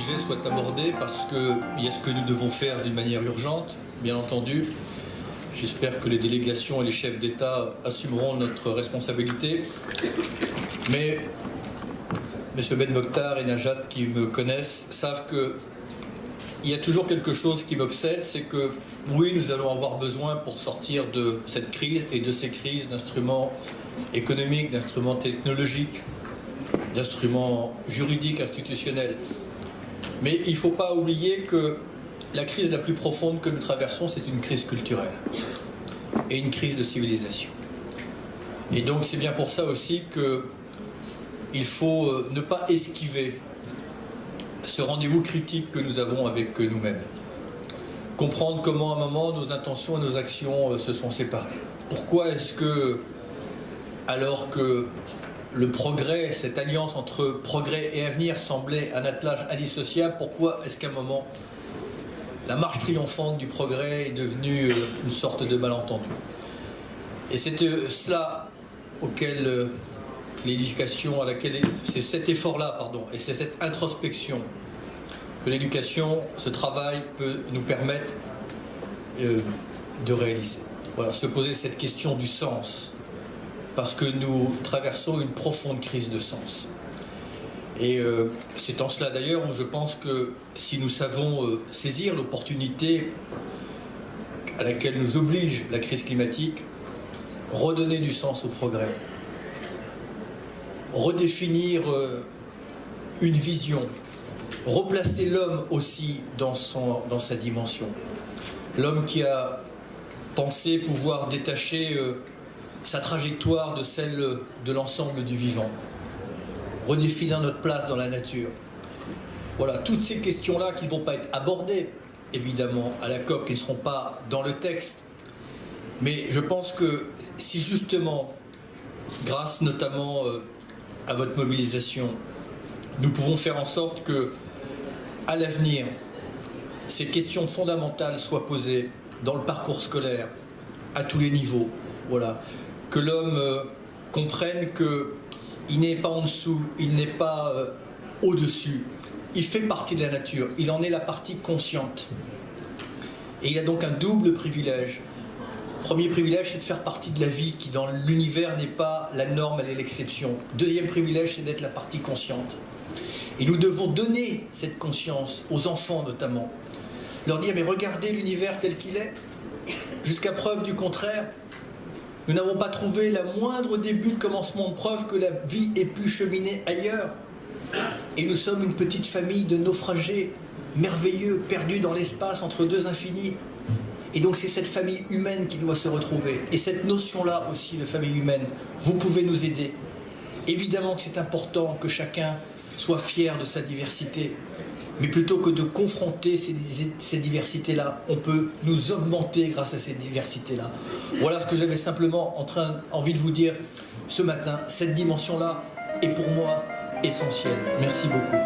sujet soit abordé parce qu'il y a ce que nous devons faire d'une manière urgente, bien entendu. J'espère que les délégations et les chefs d'État assumeront notre responsabilité. Mais M. Ben Mokhtar et Najat, qui me connaissent, savent qu'il y a toujours quelque chose qui m'obsède, c'est que oui, nous allons avoir besoin pour sortir de cette crise et de ces crises d'instruments économiques, d'instruments technologiques, d'instruments juridiques, institutionnels. Mais il ne faut pas oublier que la crise la plus profonde que nous traversons, c'est une crise culturelle et une crise de civilisation. Et donc c'est bien pour ça aussi qu'il faut ne pas esquiver ce rendez-vous critique que nous avons avec nous-mêmes. Comprendre comment à un moment nos intentions et nos actions se sont séparées. Pourquoi est-ce que, alors que le progrès, cette alliance entre progrès et avenir semblait un attelage indissociable, pourquoi est-ce qu'à un moment la marche triomphante du progrès est devenue une sorte de malentendu? Et c'est cela auquel l'éducation, c'est cet effort-là, pardon, et c'est cette introspection que l'éducation, ce travail peut nous permettre de réaliser. Voilà, se poser cette question du sens, parce que nous traversons une profonde crise de sens. Et c'est en cela d'ailleurs où je pense que si nous savons saisir l'opportunité à laquelle nous oblige la crise climatique, redonner du sens au progrès, redéfinir une vision, replacer l'homme aussi dans sa dimension. L'homme qui a pensé pouvoir détacher sa trajectoire de celle de l'ensemble du vivant, redéfinir notre place dans la nature. Voilà, toutes ces questions-là qui ne vont pas être abordées, évidemment, à la COP, qui ne seront pas dans le texte. Mais je pense que si justement, grâce notamment à votre mobilisation, nous pouvons faire en sorte que, à l'avenir, ces questions fondamentales soient posées dans le parcours scolaire, à tous les niveaux. Voilà. Que l'homme comprenne qu'il n'est pas en dessous, il n'est pas au-dessus. Il fait partie de la nature, il en est la partie consciente. Et il a donc un double privilège. Premier privilège, c'est de faire partie de la vie qui, dans l'univers, n'est pas la norme, elle est l'exception. Deuxième privilège, c'est d'être la partie consciente. Et nous devons donner cette conscience aux enfants notamment. Leur dire, mais regardez l'univers tel qu'il est. Jusqu'à preuve du contraire, nous n'avons pas trouvé la moindre début de commencement de preuve que la vie ait pu cheminer ailleurs. Et nous sommes une petite famille de naufragés, merveilleux, perdus dans l'espace entre deux infinis. Et donc c'est cette famille humaine qui doit se retrouver. Et cette notion-là aussi de famille humaine, vous pouvez nous aider. Évidemment que c'est important que chacun soit fier de sa diversité. Mais plutôt que de confronter ces diversités-là, on peut nous augmenter grâce à ces diversités-là. Voilà ce que j'avais simplement envie de vous dire ce matin. Cette dimension-là est pour moi essentielle. Merci beaucoup.